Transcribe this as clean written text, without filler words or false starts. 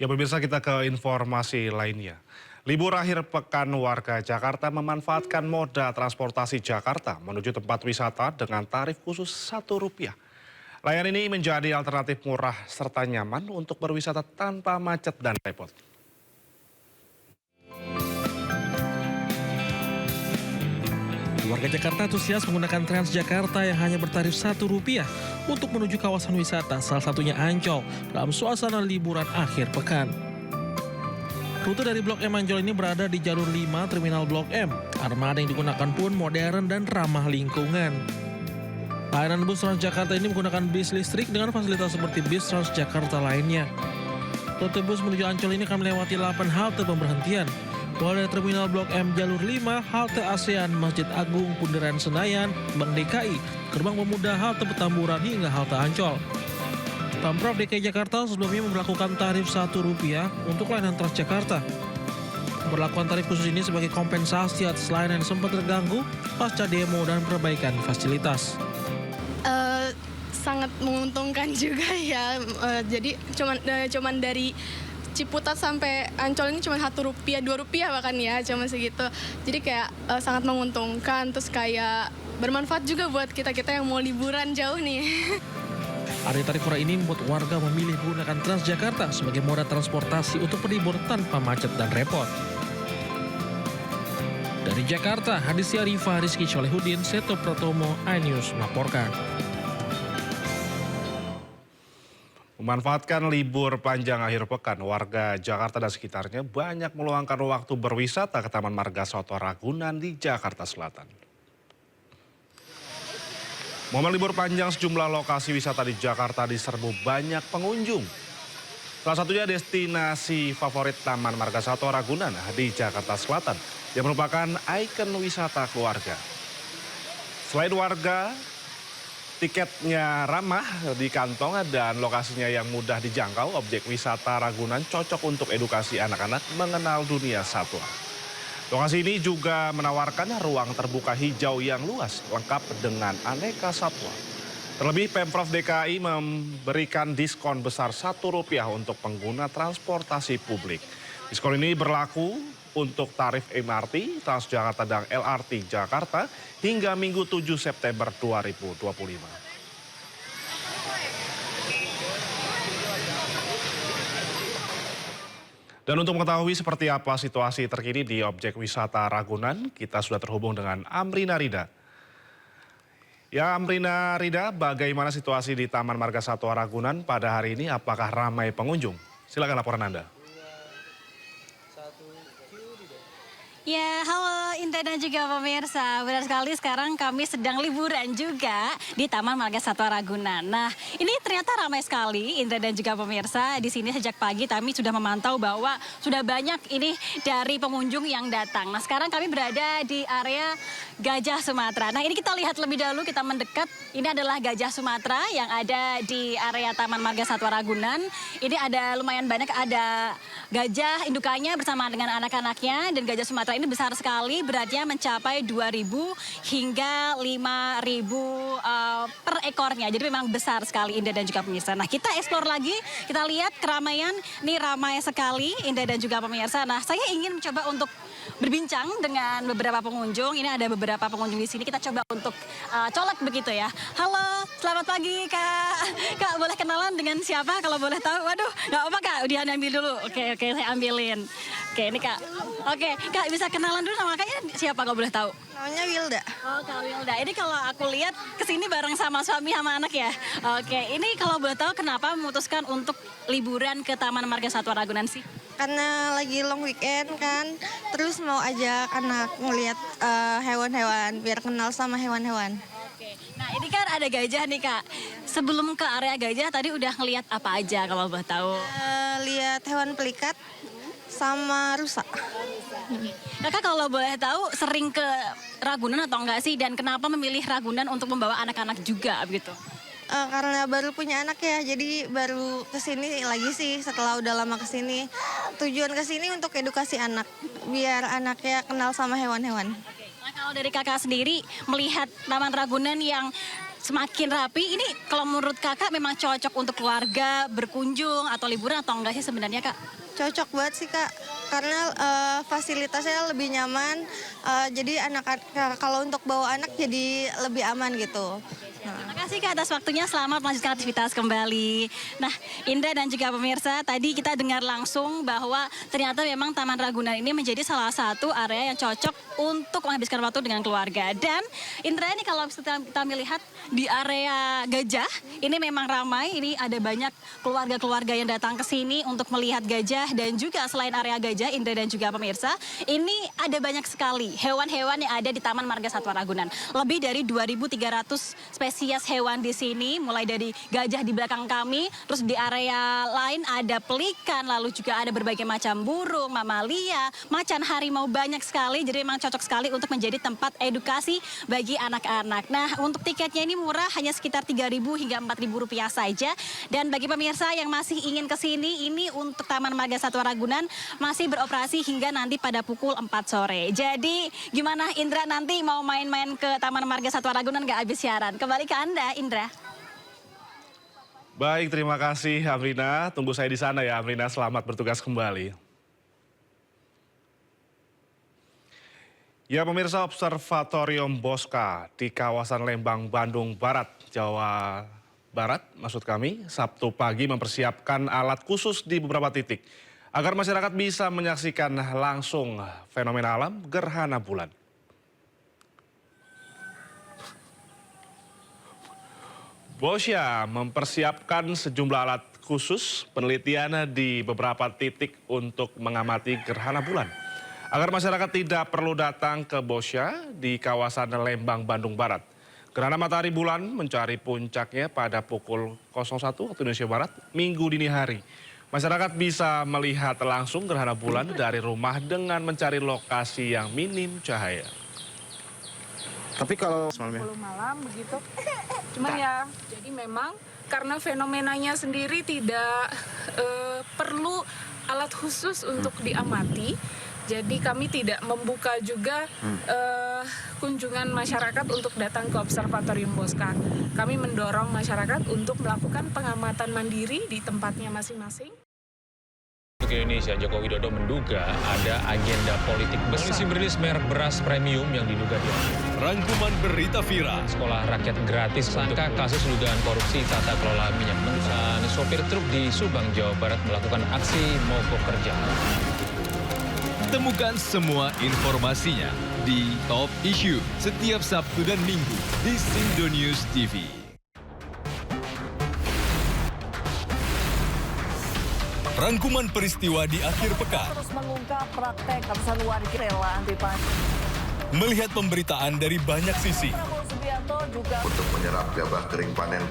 Ya pemirsa, kita ke informasi lainnya. Libur akhir pekan warga Jakarta memanfaatkan moda transportasi Jakarta menuju tempat wisata dengan tarif khusus Rp1. Layanan ini menjadi alternatif murah serta nyaman untuk berwisata tanpa macet dan repot. Warga Jakarta antusias menggunakan Transjakarta yang hanya bertarif Rp1 untuk menuju kawasan wisata, salah satunya Ancol, dalam suasana liburan akhir pekan. Rute dari Blok M Ancol ini berada di jalur 5 Terminal Blok M. Armada yang digunakan pun modern dan ramah lingkungan. Layanan bus Transjakarta ini menggunakan bis listrik dengan fasilitas seperti bis Transjakarta lainnya. Rute bus menuju Ancol ini akan melewati 8 halte pemberhentian. Mulai dari Terminal Blok M jalur 5, halte ASEAN, Masjid Agung, Bundaran Senayan, Bank DKI, Gerbang Pemuda, halte Petamburan hingga halte Ancol. Pemprov DKI Jakarta sebelumnya memberlakukan tarif Rp1 untuk layanan Transjakarta. Pemberlakuan tarif khusus ini sebagai kompensasi atas layanan yang sempat terganggu pasca demo dan perbaikan fasilitas. Sangat menguntungkan juga ya. Jadi cuman dari Ciputat sampai Ancol ini cuma Rp1, Rp2 bahkan ya, cuma segitu. Jadi kayak sangat menguntungkan, terus kayak bermanfaat juga buat kita-kita yang mau liburan jauh nih. Tarif murah ini membuat warga memilih menggunakan Transjakarta sebagai moda transportasi untuk berlibur tanpa macet dan repot. Dari Jakarta, Hadisya Rifa, Rizky Solehudin, Seto Pratomo, iNews melaporkan. Memanfaatkan libur panjang akhir pekan, warga Jakarta dan sekitarnya banyak meluangkan waktu berwisata ke Taman Marga Satwa Ragunan di Jakarta Selatan. Momen libur panjang sejumlah lokasi wisata di Jakarta diserbu banyak pengunjung. Salah satunya destinasi favorit Taman Marga Satwa Ragunan di Jakarta Selatan yang merupakan ikon wisata keluarga. Selain warga, tiketnya ramah di kantong dan lokasinya yang mudah dijangkau, objek wisata Ragunan cocok untuk edukasi anak-anak mengenal dunia satwa. Lokasi ini juga menawarkan ruang terbuka hijau yang luas, lengkap dengan aneka satwa. Terlebih Pemprov DKI memberikan diskon besar Rp1 untuk pengguna transportasi publik. Diskon ini berlaku untuk tarif MRT, Transjakarta dan LRT Jakarta hingga Minggu 7 September 2025. Dan untuk mengetahui seperti apa situasi terkini di objek wisata Ragunan, kita sudah terhubung dengan Amrina Rida. Ya Amrina Rida, bagaimana situasi di Taman Marga Satwa Ragunan pada hari ini? Apakah ramai pengunjung? Silakan laporan Anda. Ya, halo Indah dan juga pemirsa. Benar sekali, sekarang kami sedang liburan juga di Taman Marga Satwa Ragunan. Nah, ini ternyata ramai sekali Indah dan juga pemirsa. Di sini sejak pagi kami sudah memantau bahwa sudah banyak ini dari pengunjung yang datang. Nah, sekarang kami berada di area Gajah Sumatera. Nah, ini kita lihat lebih dahulu, kita mendekat. Ini adalah Gajah Sumatera yang ada di area Taman Marga Satwa Ragunan. Ini ada lumayan banyak, ada gajah indukannya bersama dengan anak-anaknya, dan Gajah Sumatera ini besar sekali, beratnya mencapai 2.000 hingga 5.000 per ekornya. Jadi memang besar sekali Indah dan juga pemirsa. Nah, kita explore lagi, kita lihat keramaian, ini ramai sekali Indah dan juga pemirsa. Nah, saya ingin mencoba untuk berbincang dengan beberapa pengunjung. Ini ada beberapa pengunjung di sini, kita coba untuk colek begitu ya. Halo, selamat pagi Kak. Kak, boleh kenalan dengan siapa kalau boleh tahu? Waduh, nggak apa Kak, udah ambil dulu. Oke, saya ambilin. Oke, ini Kak. Oke, Kak bisa kenalan dulu sama Kakaknya siapa kalau boleh tahu? Namanya Wilda. Oh, Kak Wilda. Ini kalau aku lihat kesini bareng sama suami sama anak ya. Oke, ini kalau boleh tahu kenapa memutuskan untuk liburan ke Taman Marga Satwa Ragunan sih? Karena lagi long weekend kan, terus mau ajak anak ngelihat hewan-hewan biar kenal sama hewan-hewan. Oke, nah ini kan ada gajah nih Kak. Sebelum ke area gajah tadi udah ngelihat apa aja kalau boleh tahu? Lihat hewan pelikat sama rusa. Kakak kalau boleh tahu sering ke Ragunan atau enggak sih? Dan kenapa memilih Ragunan untuk membawa anak-anak juga begitu? Karena baru punya anak ya, jadi baru kesini lagi sih setelah udah lama kesini. Tujuan kesini untuk edukasi anak, biar anaknya kenal sama hewan-hewan. Nah, kalau dari kakak sendiri melihat Taman Ragunan yang semakin rapi. Ini kalau menurut kakak memang cocok untuk keluarga berkunjung atau liburan atau enggak sih sebenarnya kak? Cocok banget sih Kak, karena fasilitasnya lebih nyaman, jadi kalau untuk bawa anak jadi lebih aman gitu. Terima kasih Kak atas waktunya, selamat melanjutkan aktivitas kembali. Nah, Indra dan juga pemirsa, tadi kita dengar langsung bahwa ternyata memang Taman Ragunan ini menjadi salah satu area yang cocok untuk menghabiskan waktu dengan keluarga. Dan Indra, ini kalau kita melihat di area gajah, ini memang ramai, ini ada banyak keluarga-keluarga yang datang ke sini untuk melihat gajah. Dan juga selain area gajah, Indra dan juga pemirsa, ini ada banyak sekali hewan-hewan yang ada di Taman Marga Satwa Ragunan. Lebih dari 2.300 spesies hewan di sini, mulai dari gajah di belakang kami, terus di area lain ada pelikan, lalu juga ada berbagai macam burung, mamalia, macan harimau, banyak sekali. Jadi memang cocok sekali untuk menjadi tempat edukasi bagi anak-anak. Nah, untuk tiketnya ini murah, hanya sekitar 3.000 hingga 4.000 rupiah saja. Dan bagi pemirsa yang masih ingin ke sini, ini untuk Taman Marga Satwa Ragunan masih beroperasi hingga nanti pada pukul 4 sore. Jadi gimana Indra, nanti mau main-main ke Taman Marga Satwa Ragunan gak habis siaran? Kembali ke Anda, Indra. Baik, terima kasih Amrina. Tunggu saya di sana ya Amrina, selamat bertugas kembali. Ya pemirsa, Observatorium Bosca di kawasan Lembang, Bandung Barat, Jawa Barat, maksud kami, Sabtu pagi mempersiapkan alat khusus di beberapa titik agar masyarakat bisa menyaksikan langsung fenomena alam gerhana bulan. Bosca mempersiapkan sejumlah alat khusus penelitian di beberapa titik untuk mengamati gerhana bulan. Agar masyarakat tidak perlu datang ke Bosca di kawasan Lembang, Bandung Barat. Gerhana matahari bulan mencari puncaknya pada pukul 01 waktu Indonesia Barat, Minggu dini hari. Masyarakat bisa melihat langsung gerhana bulan dari rumah dengan mencari lokasi yang minim cahaya. Tapi kalau 10 malam begitu. Cuman ya, jadi memang karena fenomenanya sendiri tidak perlu alat khusus untuk diamati. Jadi kami tidak membuka juga kunjungan masyarakat untuk datang ke Observatorium Bosca. Kami mendorong masyarakat untuk melakukan pengamatan mandiri di tempatnya masing-masing. Indonesia, Joko Widodo menduga ada agenda politik besar. Polisi merilis merek beras premium yang diduga di Rangkuman berita viral. Sekolah rakyat gratis sangka kasus dugaan korupsi tata kelola minyak mentah. Sopir truk di Subang, Jawa Barat melakukan aksi mogok kerja. Temukan semua informasinya di Top Issue setiap Sabtu dan Minggu di Sindonews TV. Rangkuman peristiwa di akhir pekan. Terus mengungkap praktek ratusan warga rela anti pajak. Melihat pemberitaan dari banyak sisi. Prabowo Subianto juga untuk menyerap gabah kering panen